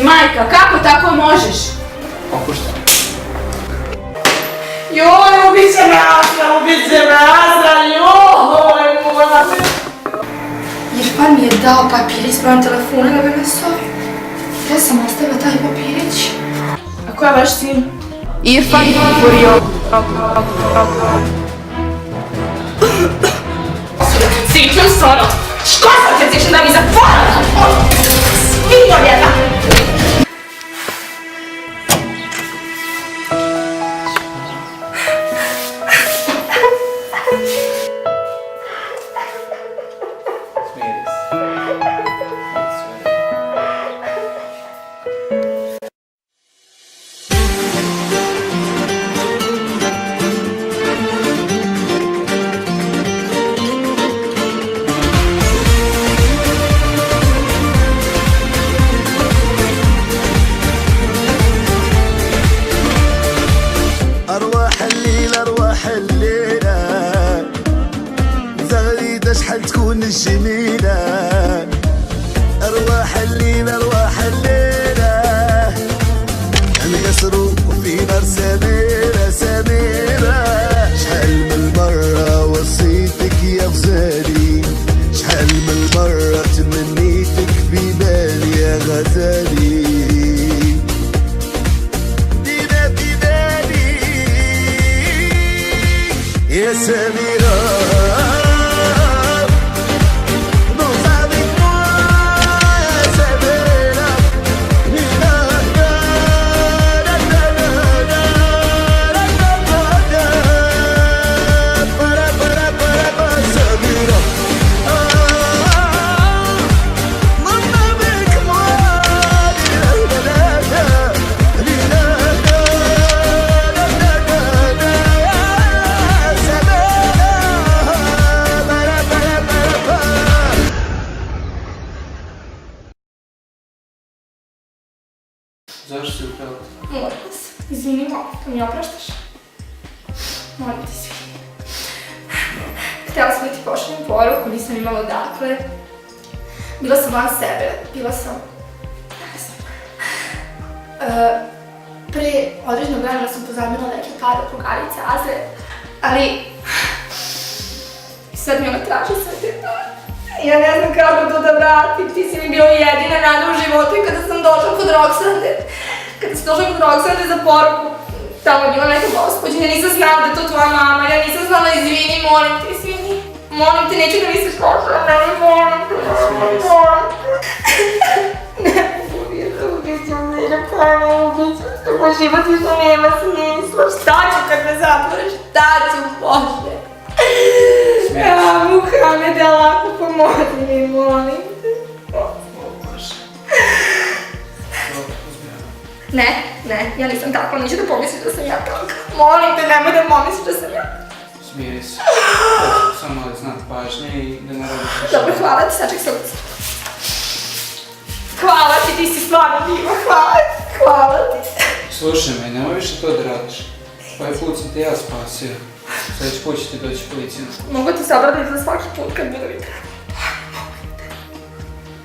ti majka, kako tako možeš? Opušta. Joj, ubiće me Azra, joj, moja. Irfan mi je dao papirić s brojem telefona da bi me zove. Gde sam ostavila taj papirić? A ko je vaš sin? Irfan Furioglu. Siću stvarno, što sam te cišem da mi zatvorila? Svinjo jedna! شحال تكون الجميلة أرواح الليلة أرواح الليلة نقصرو وفي نار سميرة سميرة شحال من مرة وصيتك يا غزالي شحال من مرة تمنيتك في بالي يا غزالي دينا في بالي يا سميرة Zašto si upela? Molim se, izvini malo, to mi opraštaš? Molim te, izvini. Htjela sam da ti pošaljem poruku, nisam imala odakle. Bila sam van sebe, bila sam... ne znam. Pre određenog vremena sam pozajmila neke pare od drugarice Azre, ali... sad mi ona traži sve te pare. Ja ne znam kako to da vratim, ti si mi bio jedina nada u životu i kada sam došla kod Roksande, za poruku, tamo je bila neka gospođa, ja nisam znala da je to tvoja mama, ja nisam znala, izvini, molim te, izvini, molim te, neću da misliš loše o meni, molim te, ne mogu je da ubićem, moj život više nema smisla, šta ću kad me zatvoriš, šta ću, Bože? Ja, Muhamede, lako pomozi mi, molim te. Ne, ja nisam tako, neću da pomisliš da sam ja tako. Molim te, nemoj da pomisliš da sam ja. Smiri se. Samo da znam pažnje i da ne radiš više. Dobro, hvala ti, saček se ulici. Hvala ti, ti si stvarno diva, hvala ti. Slušaj me, nemoj više to da radiš. Ovaj put sam te ja spasio. Sljedeći put će ti doći policija. Mogu ti se obraditi za svaki put kad bude mi treba.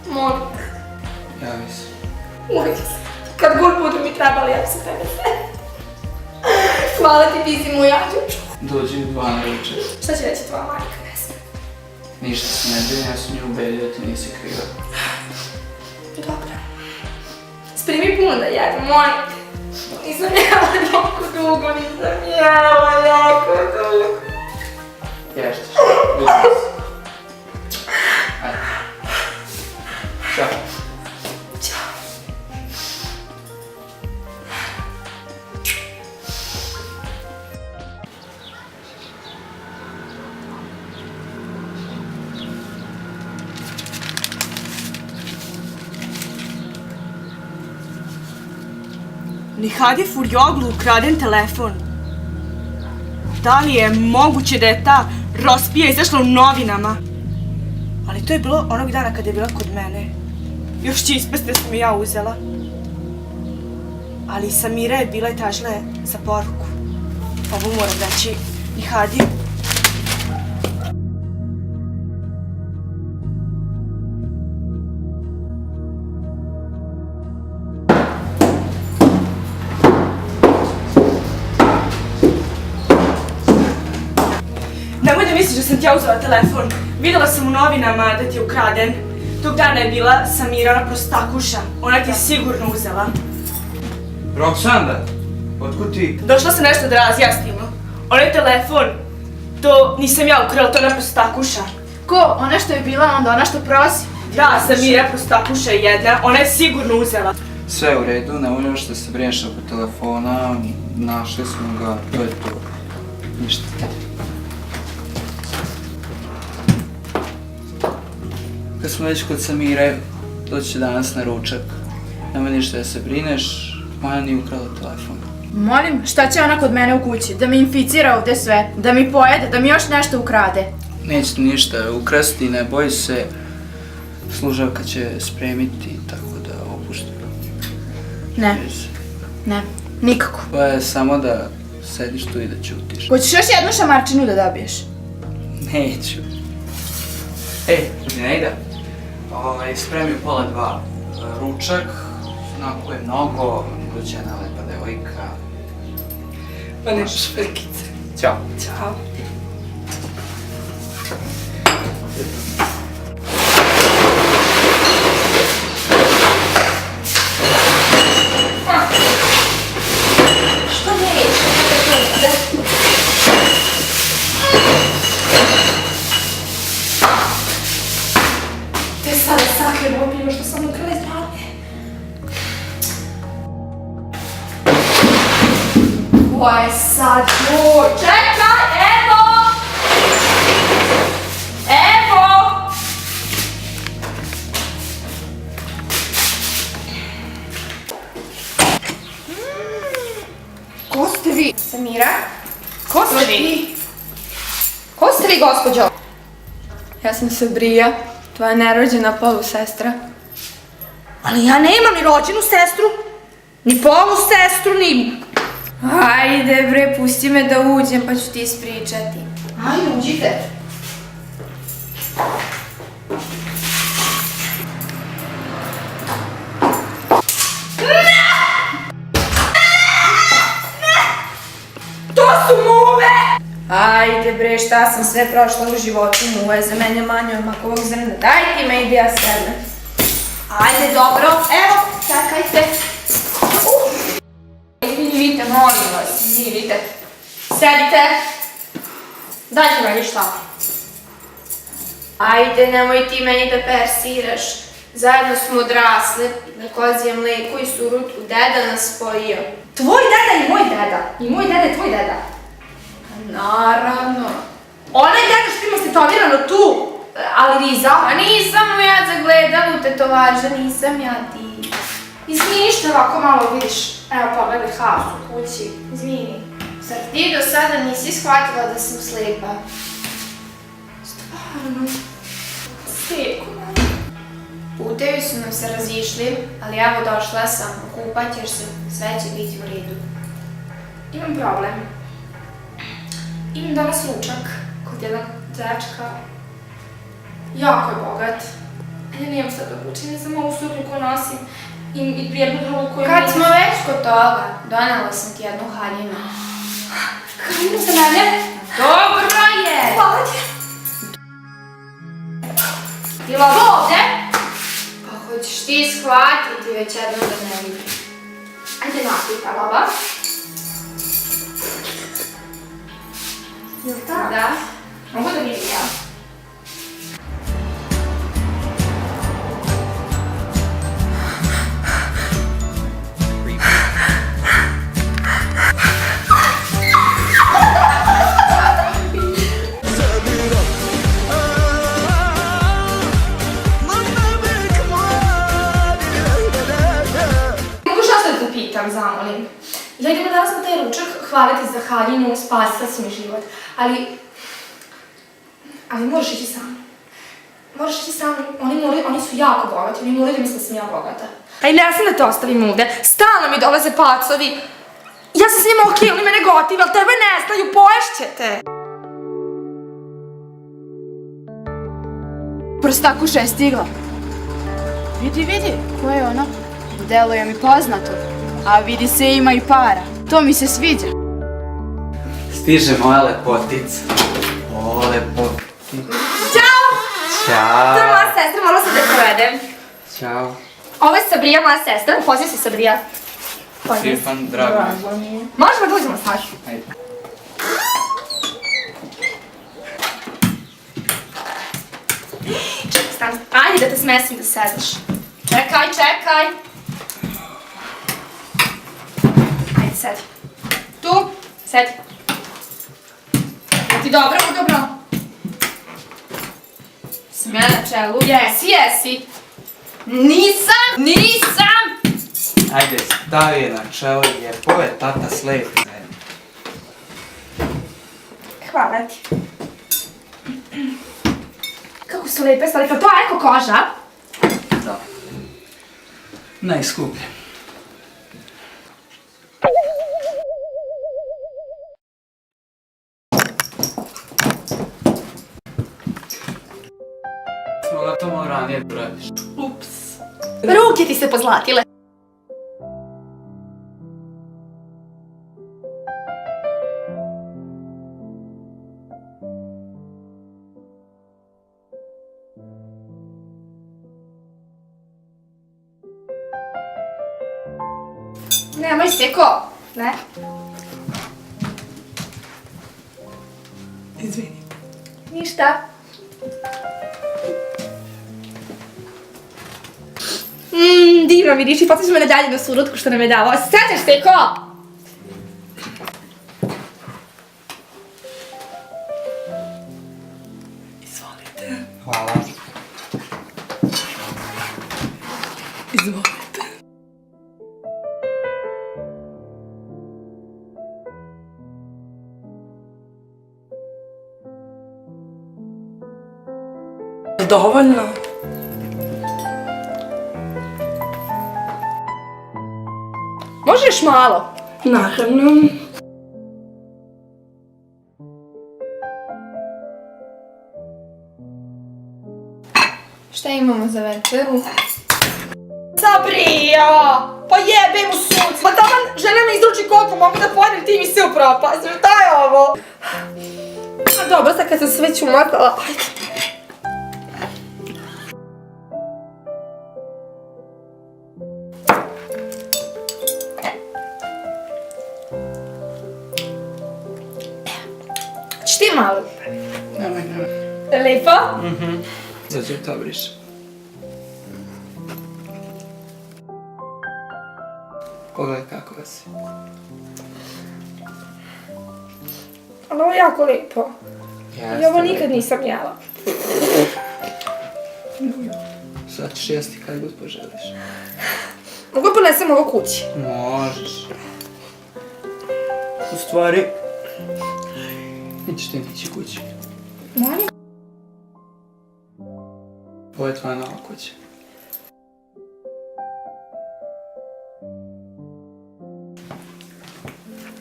Molim te. Javi se. Uvijek se. Kad god budu mi trebali, ja bi se tebe sve. Hvala ti, ti si moj anđelčko. Dođi u 2 na večer. Šta će reći tvoja majka, ne znam. Ništa se ne brine, ja sam nju ubedio da ti nisi kriva. Dobro. Spremi puno da jedem, molim te. Nisam jela jako dugo, Ještiš, vidimo se. Ajde. Ćao. Ćao. Nihadi Furioglu ukraden telefon. Da li je moguće da je ta Rospija izašla u novinama? Ali to je bilo onog dana kada je bila kod mene. Još će ispasti da sam je ja uzela. Ali Samira je bila i tražila je za poruku. Ovo moram reći Nihadi. ti ja uzela telefon. Videla sam u novinama da ti je ukraden. Tog dana je bila Samira, ona prostakuša. Ona ti je sigurno uzela. Roksanda, otkud ti? Došla sam nešto da razjasnimo. Onaj telefon, to nisam ja ukrala, to je ona prostakuša. Ko? Ona što je bila onda, ona što prosi? Da, Samira prostakuša je jedna, ona je sigurno uzela. Sve u redu, ne možeš da se brineš oko telefona, našli smo ga, to je to. Ništa. Kad smo već kod Samire, doći će danas na ručak. Nema ništa da se brineš, Maja nije ukrala telefon. Molim, šta će ona kod mene u kući? Da mi inficira ovde sve, da mi pojede, da mi još nešto ukrade. Neće ništa ukrasti, ne boji se. Služavka će spremiti, tako da opušta. Ne, nikako. To je samo da sediš tu i da ćutiš. Hoćeš još jednu šamarčinu da dobiješ? Neću. Nejda, spremi u 1:30. Ručak, onako je mnogo, dođe jedna lepa devojka. Pa nešto špekice. Ćao. Ćao. Što neće? Te sada sakre opiju što sam ukrala iz radnje. Ko je sad tu? Čekaj, evo! Evo! Ko ste vi? Samira? Ko ste vi? Ko ste vi, gospođo? Ja sam Sabrija, tvoja nerođena polusestra. Ali ja nemam ni rođenu sestru, ni polu sestru, ni... Ajde bre, pusti me da uđem pa ću ti ispričati. Ajde, uđite. To su muve! Ajde bre, šta sam sve prošla u životu, muve za mene manje od makovog zrna. Daj ti me, ide ja sedem. Ajde, dobro, evo, čekajte. Izvinite, molim vas, izvinite. Sedite. Dajte meni šta. Ajde, nemoj ti meni da persiraš. Zajedno smo odrasli, na kozije mleku i surutu, deda nas spojio. Tvoj deda i moj deda. I moj deda je tvoj deda. Naravno. Onaj deda što ima stetovirano tu, ali Riza. A nisam mu ja zagledala u tetovaža, nisam ja ti. Izvini što ovako malo vidiš. Evo pogledaj haos u kući. Izvini. Zar ti do sada nisi shvatila da sam slijepa? Stvarno. Seko. Putevi su nam se razišli, ali evo došla sam, okupat ćeš se, sve će biti u redu. Imam problem. Imam danas ručak kod jednog dečka. Jako je bogat. A ja nemam sad obučen, ne znam ovu suknju koju nosim i jednu drugu koju Kad smo već kod toga, donela sam ti jednu haljinu. Haljinu za mene? Dobro je! Hvala ti. Bila ovdje? Pa hoćeš ti shvatiti već jednom da ne vidim. Ajde napita, baba. Jel' tako? Da? Mogu da vidim ja? Samira Mamma bek mali Mogu šta sad da pitam, zamolim? Ja idemo danas na taj ručak, hvala ti za haljinu, spasila si mi život, ali moraš ići sam. Moraš ići sam, oni su jako bogati, oni moraju da misle da sam ja bogata. Aj, ne sam da te ostavim ovde, stalno mi dolaze pacovi. Ja sam s njima okej, oni mene gotive, ali tebe ne znaju, poješćete. Prostakuša je stigla. Vidi, ko je ona? Deluje mi poznato, a vidi se ima i para. To mi se sviđa. Stiže moja lepotica. O, Ćao! To je Ćao. moja sestra, malo se da provedem. Ćao. Ovo je Sabrija, moja sestra. Pozdrav se, Sabrija. Pozdrav. Stefan, drago mi je. Možemo da uđemo, Saša? Ajde. Čekaj, stani. Ajde da te smesim da sedneš. Čekaj, čekaj. Ajde, sedi. Tu, sedi. Je ti dobro, dobro? Sam ja na čelu? Jesi, jesi. Nisam! Ajde, stavi je na čelo jer ovo je tata slep. Hvala ti. Kako su lepe stvari, pa to je eko koža. Da. Najskuplje. Mogla to malo ranije da radiš. Ups. Ruke ti se pozlatile. Nemoj seko. Ne? Izvini. Ništa. Divno miriši, podsjećaš me na daljinu surutku što nam je davao. Sjećaš se ko? Izvolite. Hvala. Izvolite. Dovoljno. Možeš malo? Naravno. Šta imamo za večeru? Sabrija! Pa jebe mu sunce! Pa tamo žena me izruči koliko mogu da pojedem, ti mi se upropastiš, šta je ovo? A dobro, sad kad sam se već umotala, ajde. Češ ti malo? Nemoj, nemoj. Lepo? Dođe to briš. Pogledaj kako si. Ali ovo je jako lepo. Jeste, I ovo lepo. nikad nisam jela. Sad ćeš jesti kad god poželiš. Mogu ponesem ovo kući? Možeš. U stvari, nećeš ti nići kući. Molim? Ovo je tvoja nova kuća.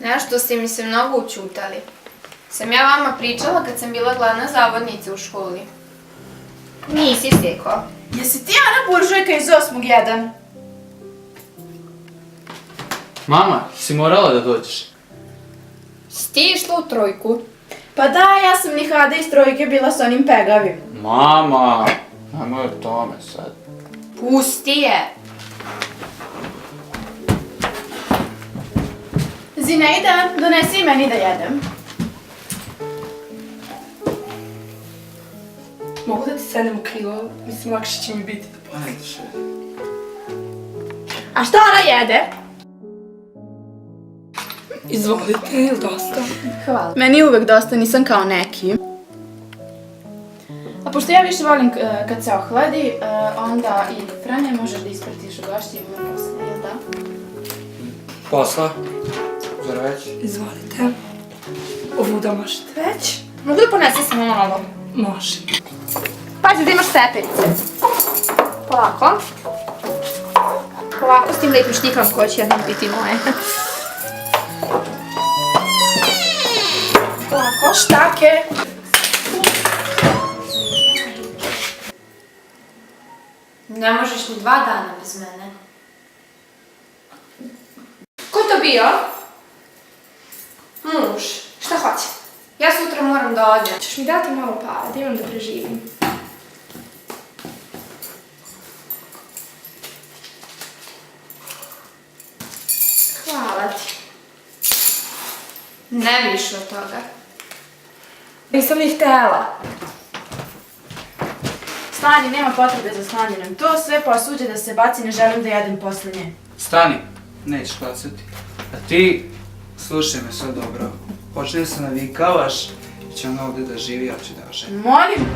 Nešto ste mi se mnogo učutali. Sam ja vama pričala kad sam bila glavna zavodnica u školi. Nisi seko. Jesi ti Ana buržujka iz 8.1? Mama, si morala da dođeš. Si ti išla u trojku? Pa da, ja sam Nihada iz trojke bila s onim pegavim. Mama! Nemoj o tome sad. Pusti je! Zineida, donesi i meni da jedem. Mogu da ti sedem u krilo? Mislim, lakše će mi biti. Ajde še. A šta ona jede? Izvolite, je li dosta? Hvala. Meni je uvek dosta, nisam kao neki. A pošto ja više volim kad se ohladi, onda i Franje možeš da ispratiš u gošćima posle, jel da? Posla? Zar već? Izvolite. Ovu da možete već? Mogu da ponesem samo malo? Može. Pazi da imaš stepenice. Polako. Polako s tim lepim štiklom koje će jednom biti moje. Polako, štake. Ne možeš ni 2 dana bez mene. Ko to bio? Muž. Šta hoće? Ja sutra moram da odem. Ćeš mi dati malo para, da imam da preživim. Hvala ti. Ne više od toga. Nisam ni htela. Stani, nema potrebe za slanjenom. To sve posuđe da se baci, ne želim da jedem posle nje. Stani, nećeš bacati. A ti, slušaj me sve dobro. Počne se navikavaš i će ona ovdje da živi, ja ću da želim. Molim,